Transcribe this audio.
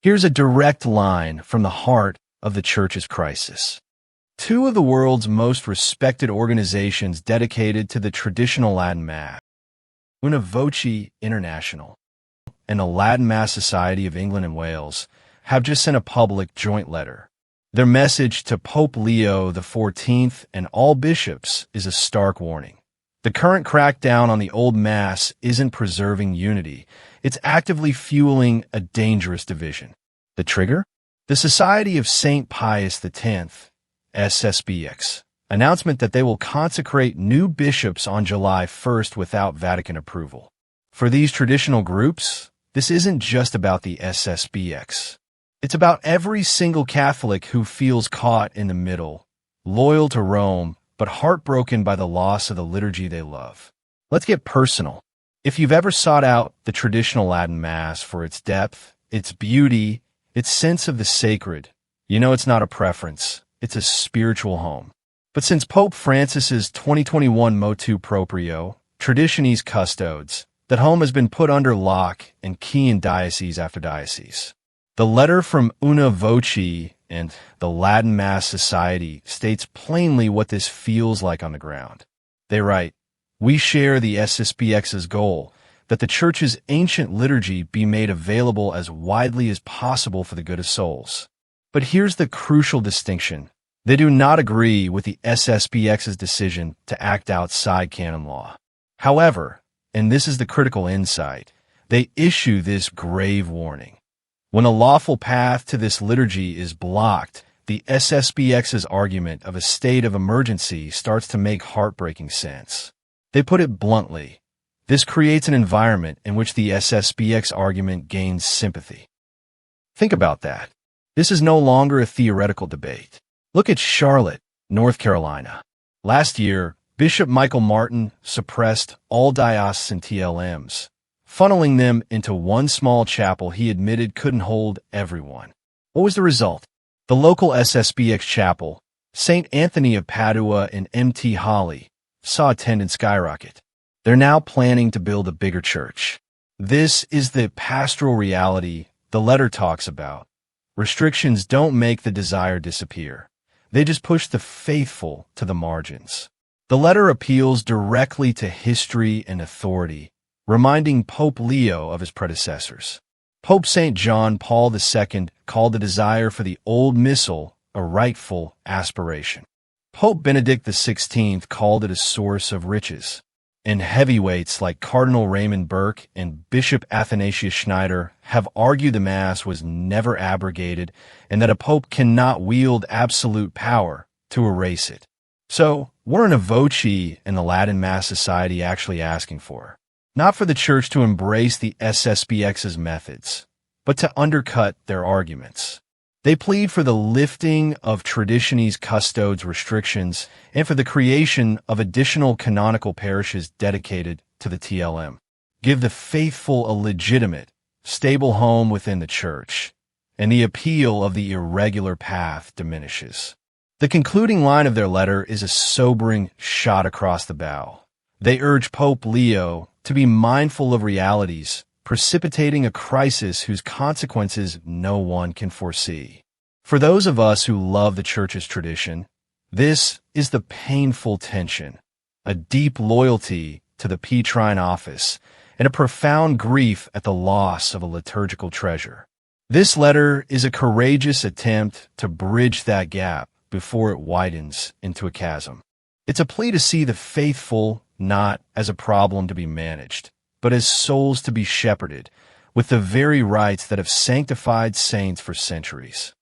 Here's a direct line from the heart of the Church's crisis. Two of the world's most respected organizations dedicated to the traditional Latin Mass, Voce International and the Latin Mass Society of England and Wales, have just sent a public joint letter. Their message to Pope Leo XIV and all bishops is a stark warning. The current crackdown on the Old Mass isn't preserving unity. It's actively fueling a dangerous division. The trigger? The Society of St. Pius X, SSPX, announcement that they will consecrate new bishops on July 1st without Vatican approval. For these traditional groups, this isn't just about the SSPX. It's about every single Catholic who feels caught in the middle, loyal to Rome, but heartbroken by the loss of the liturgy they love. Let's get personal. If you've ever sought out the traditional Latin Mass for its depth, its beauty, its sense of the sacred, you know it's not a preference, it's a spiritual home. But since Pope Francis's 2021 motu proprio, Traditionis Custodes, that home has been put under lock and key in diocese after diocese. The letter from Voce and the Latin Mass Society states plainly what this feels like on the ground. They write, "We share the SSPX's goal that the Church's ancient liturgy be made available as widely as possible for the good of souls." But here's the crucial distinction. They do not agree with the SSPX's decision to act outside canon law. However, and this is the critical insight, they issue this grave warning. When a lawful path to this liturgy is blocked, the SSPX's argument of a state of emergency starts to make heartbreaking sense. They put it bluntly. This creates an environment in which the SSPX argument gains sympathy. Think about that. This is no longer a theoretical debate. Look at Charlotte, North Carolina. Last year, Bishop Michael Martin suppressed all diocesan TLMs, funneling them into one small chapel he admitted couldn't hold everyone. What was the result? The local SSPX chapel, St. Anthony of Padua and Mt. Holly, saw attendance skyrocket. They're now planning to build a bigger church. This is the pastoral reality the letter talks about. Restrictions don't make the desire disappear. They just push the faithful to the margins. The letter appeals directly to history and authority, reminding Pope Leo of his predecessors. Pope St. John Paul II called the desire for the old missal a rightful aspiration. Pope Benedict XVI called it a source of riches. And heavyweights like Cardinal Raymond Burke and Bishop Athanasius Schneider have argued the Mass was never abrogated and that a pope cannot wield absolute power to erase it. So, what are Voce and the Latin Mass Society actually asking for? Not for the Church to embrace the SSPX's methods, but to undercut their arguments. They plead for the lifting of Traditionis Custodes restrictions and for the creation of additional canonical parishes dedicated to the TLM. Give the faithful a legitimate, stable home within the Church, and the appeal of the irregular path diminishes. The concluding line of their letter is a sobering shot across the bow. They urge Pope Leo to be mindful of realities precipitating a crisis whose consequences no one can foresee. For those of us who love the Church's tradition, this is the painful tension, a deep loyalty to the Petrine office, and a profound grief at the loss of a liturgical treasure. This letter is a courageous attempt to bridge that gap before it widens into a chasm. It's a plea to see the faithful not as a problem to be managed, but as souls to be shepherded, with the very rights that have sanctified saints for centuries.